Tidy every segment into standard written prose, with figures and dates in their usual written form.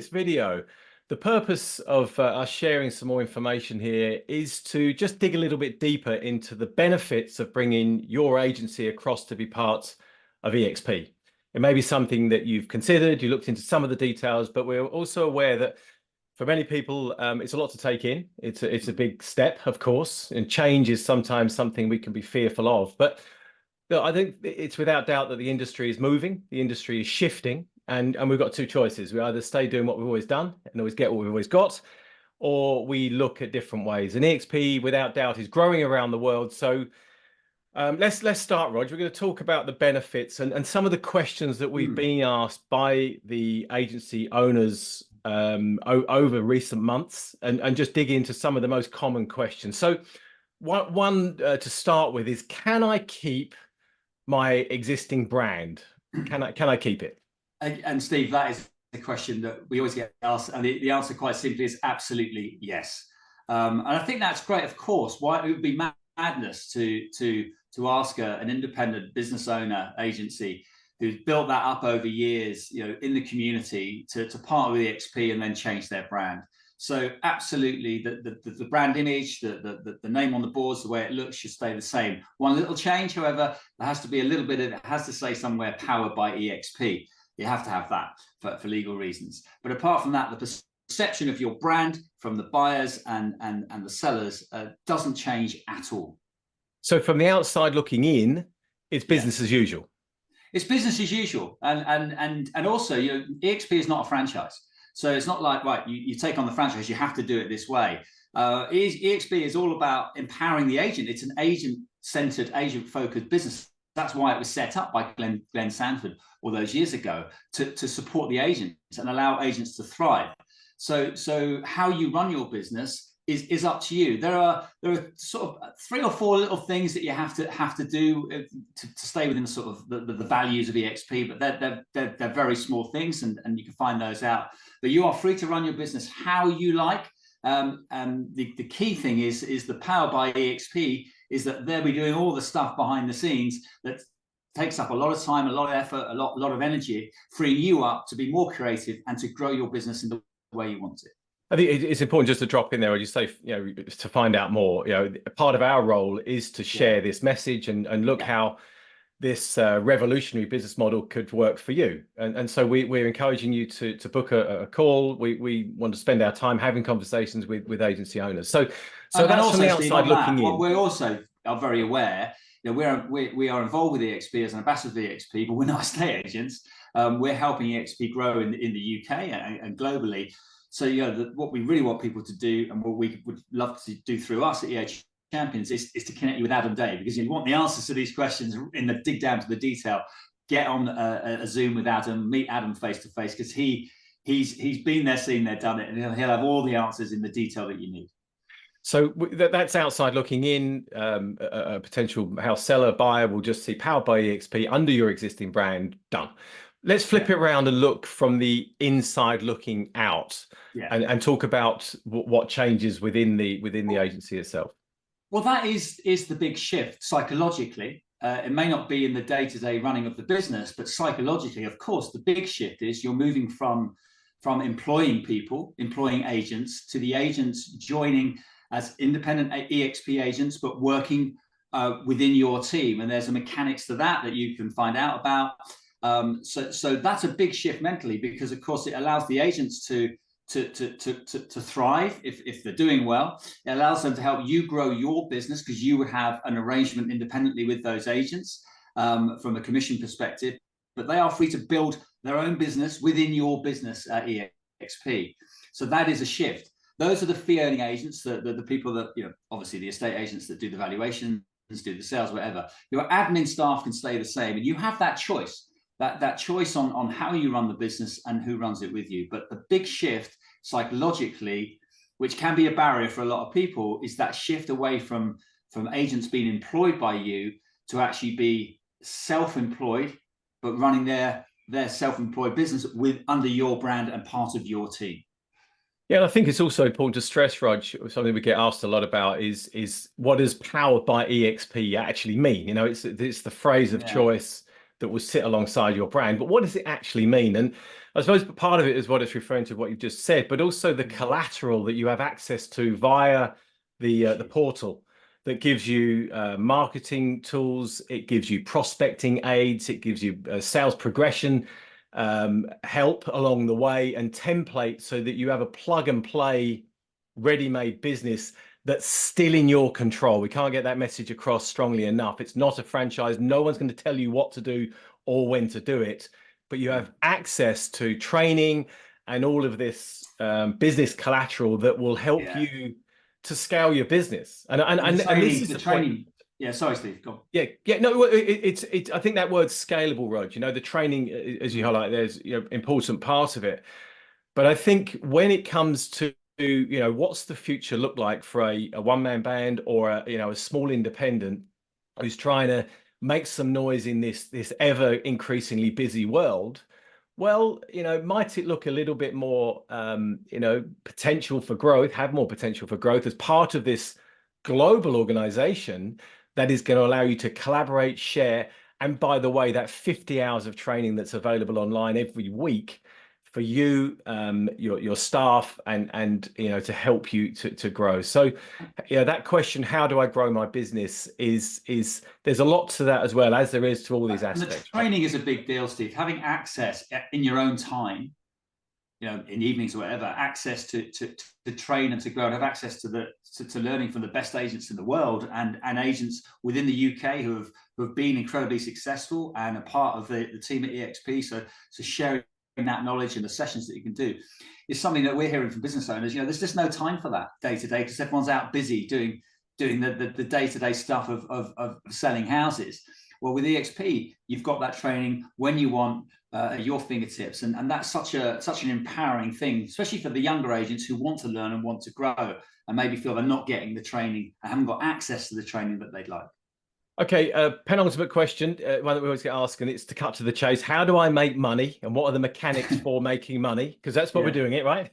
video, the purpose of us sharing some more information here is to just dig a little bit deeper into the benefits of bringing your agency across to be part of EXP. It may be something that you've considered, you looked into some of the details, but we're also aware that for many people, it's a lot to take in. It's a big step, of course, and change is sometimes something we can be fearful of. But I think it's without doubt that the industry is moving, the industry is shifting, and we've got two choices. We either stay doing what we've always done and always get what we've always got, or we look at different ways. And EXP, without doubt, is growing around the world. So let's start, Roger. We're going to talk about the benefits and some of the questions that we've been asked by the agency owners over recent months, and just dig into some of the most common questions. So one to start with is, can I keep my existing brand? Can I keep it? And Steve, that is the question that we always get asked, and the answer quite simply is absolutely yes. And I think that's great. Of course, why it would be madness to ask an independent business owner agency who's built that up over years, in the community, to partner with EXP and then change their brand. So absolutely, the brand image, the name on the boards, the way it looks should stay the same. One little change, however, there has to be a little bit of, it has to say somewhere powered by EXP. You have to have that for legal reasons. But apart from that, the perception of your brand from the buyers and the sellers doesn't change at all. So from the outside looking in, it's business as usual. It's business as usual, and also, EXP is not a franchise, so it's not like, right, you take on the franchise, you have to do it this way. EXP is all about empowering the agent. It's an agent-centered, agent-focused business. That's why it was set up by Glenn Sanford all those years ago, to support the agents and allow agents to thrive. So how you run your business is up to you. There are sort of 3 or 4 little things that you have to do to stay within sort of the values of EXP, but they're very small things, and you can find those out. But you are free to run your business how you like. The key thing is the power by EXP is that they'll be doing all the stuff behind the scenes that takes up a lot of time, a lot of effort, a lot of energy, freeing you up to be more creative and to grow your business in the way you want it. I think it's important just to drop in there, or you say, to find out more. Part of our role is to share this message and look how this revolutionary business model could work for you. And so we're encouraging you to book a call. We want to spend our time having conversations with agency owners. So that's also, from the outside looking in. We also are very aware. We are involved with EXP as an ambassador of EXP, but we're not estate agents. We're helping EXP grow in the UK and globally. So what we really want people to do, and what we would love to do through us at EAChampions, is to connect you with Adam Day, because you want the answers to these questions dig down to the detail. Get on a Zoom with Adam, meet Adam face to face, because he's been there, seen there, done it, and he'll have all the answers in the detail that you need. So that's outside looking in. A potential house seller, buyer will just see powered by EXP under your existing brand, done. Let's flip it around and look from the inside looking out, and talk about what changes within the agency itself. Well, that is the big shift psychologically. It may not be in the day-to-day running of the business, but psychologically, of course, the big shift is you're moving from employing people, employing agents, to the agents joining as independent EXP agents, but working within your team. And there's a mechanics to that you can find out about. So that's a big shift mentally, because of course it allows the agents to thrive if they're doing well. It allows them to help you grow your business, because you would have an arrangement independently with those agents from a commission perspective, but they are free to build their own business within your business at EXP. So that is a shift. Those are the fee earning agents, the people that, obviously the estate agents that do the valuations, do the sales, whatever. Your admin staff can stay the same, and you have that choice. That choice on how you run the business and who runs it with you. But the big shift psychologically, which can be a barrier for a lot of people, is that shift away from agents being employed by you to actually be self-employed, but running their self-employed business under your brand and part of your team. Yeah, and I think it's also important to stress, Rog, something we get asked a lot about is what does powered by EXP actually mean? It's the phrase of choice. that will sit alongside your brand. But what does it actually mean? And I suppose part of it is what it's referring to, what you've just said, but also the collateral that you have access to via the portal that gives you marketing tools, it gives you prospecting aids, it gives you sales progression help along the way, and templates so that you have a plug and play ready-made business that's still in your control. We can't get that message across strongly enough. It's not a franchise. No one's going to tell you what to do or when to do it, but you have access to training and all of this business collateral that will help you to scale your business. And this is the training. Yeah, sorry, Steve. Go on. Yeah. No, it's. I think that word's scalable, Rog. You know, the training, as you highlight, there's important part of it. But I think when it comes to what's the future look like for a one-man band or a small independent who's trying to make some noise in this ever increasingly busy world? Well, might it look a little bit more, potential for growth, have more potential for growth as part of this global organization that is going to allow you to collaborate, share, and by the way, that 50 hours of training that's available online every week for you, your staff, and to help you to grow. So, that question, how do I grow my business, is there's a lot to that as well as there is to all these aspects. And the training is a big deal, Steve. Having access in your own time, in evenings or whatever, access to train and to grow, and have access to learning from the best agents in the world and agents within the UK who have been incredibly successful and a part of the team at EXP. So sharing that knowledge and the sessions that you can do is something that we're hearing from business owners. There's just no time for that day to day because everyone's out busy doing the day-to-day stuff of selling houses. Well, with EXP, you've got that training when you want at your fingertips, and that's such an empowering thing, especially for the younger agents who want to learn and want to grow and maybe feel they're not getting the training and haven't got access to the training that they'd like. Okay, penultimate question, one that we always get asked, and it's to cut to the chase. How do I make money, and what are the mechanics for making money? Because that's what we're doing it, right?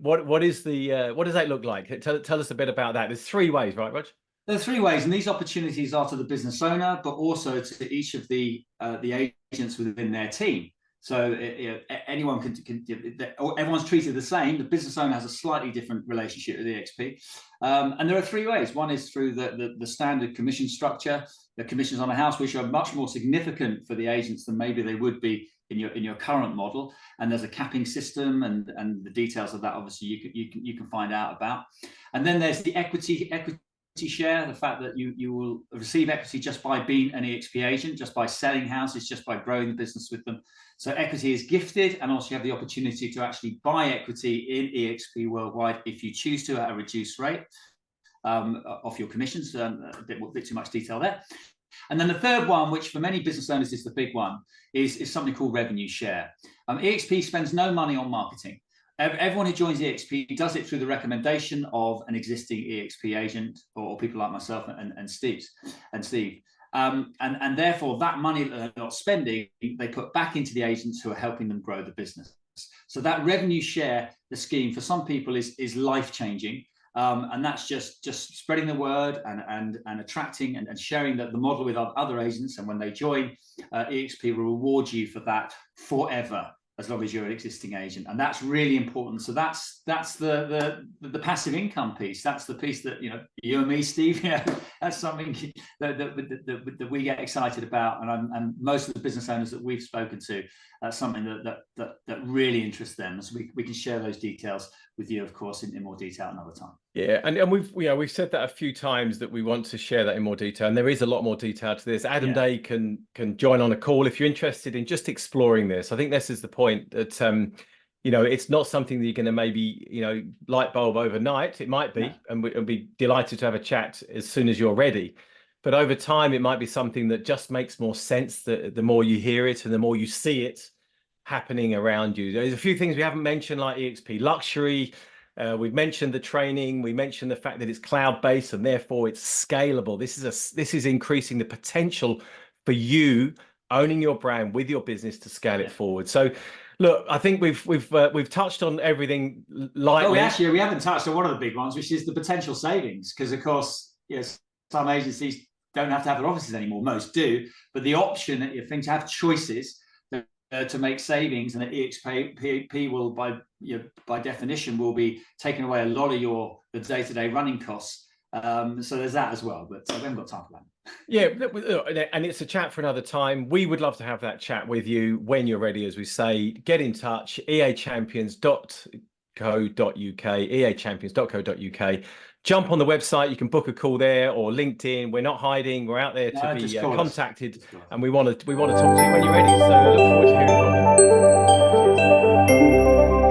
What does that look like? Tell us a bit about that. There's 3 ways, right, Rog? There are 3 ways, and these opportunities are to the business owner, but also to each of the agents within their team. So anyone can everyone's treated the same. The business owner has a slightly different relationship with EXP. And there are 3 ways. One is through the standard commission structure, the commissions on a house, which are much more significant for the agents than maybe they would be in your current model. And there's a capping system, and the details of that, obviously, you can find out about. And then there's the equity share, the fact that you will receive equity just by being an EXP agent, just by selling houses, just by growing the business with them. So equity is gifted, and also you have the opportunity to actually buy equity in EXP worldwide if you choose to at a reduced rate off your commissions. A bit too much detail there. And then the third one, which for many business owners is the big one, is something called revenue share. EXP spends no money on marketing. Everyone who joins EXP does it through the recommendation of an existing EXP agent or people like myself and Steve. And therefore, that money that they're not spending, they put back into the agents who are helping them grow the business. So that revenue share, the scheme, for some people is life-changing. And that's just spreading the word and attracting and sharing the model with other agents. And when they join, EXP will reward you for that forever, as long as you're an existing agent. And that's really important. So that's the passive income piece. That's the piece that you and me, Steve, that's something that we get excited about. And most of the business owners that we've spoken to, that's something that really interests them. So we can share those details with you, of course, in more detail another time. Yeah, and we've said that a few times that we want to share that in more detail, and there is a lot more detail to this. Adam Day can join on a call if you're interested in just exploring this. I think this is the point that it's not something that you're going to maybe light bulb overnight. It might be, and we'll be delighted to have a chat as soon as you're ready. But over time, it might be something that just makes more sense the more you hear it and the more you see it happening around you. There's a few things we haven't mentioned, like EXP Luxury. We've mentioned the training. We mentioned the fact that it's cloud-based and therefore it's scalable. This is increasing the potential for you owning your brand with your business to scale it forward. So, look, I think we've touched on everything lightly. We haven't touched on one of the big ones, which is the potential savings, because of course, some agencies don't have to have their offices anymore. Most do, but the option, if things have choices to make savings, and that eXp will, by definition, will be taking away a lot of the day-to-day running costs. So there's that as well, but we haven't got time for that. Yeah, and it's a chat for another time. We would love to have that chat with you when you're ready. As we say, get in touch, eachampions.co.uk, eachampions.co.uk. Jump on the website. You can book a call there, or LinkedIn. We're not hiding. We're out there to be contacted, and we want to talk to you when you're ready. So I look forward to hearing from you. Cheers.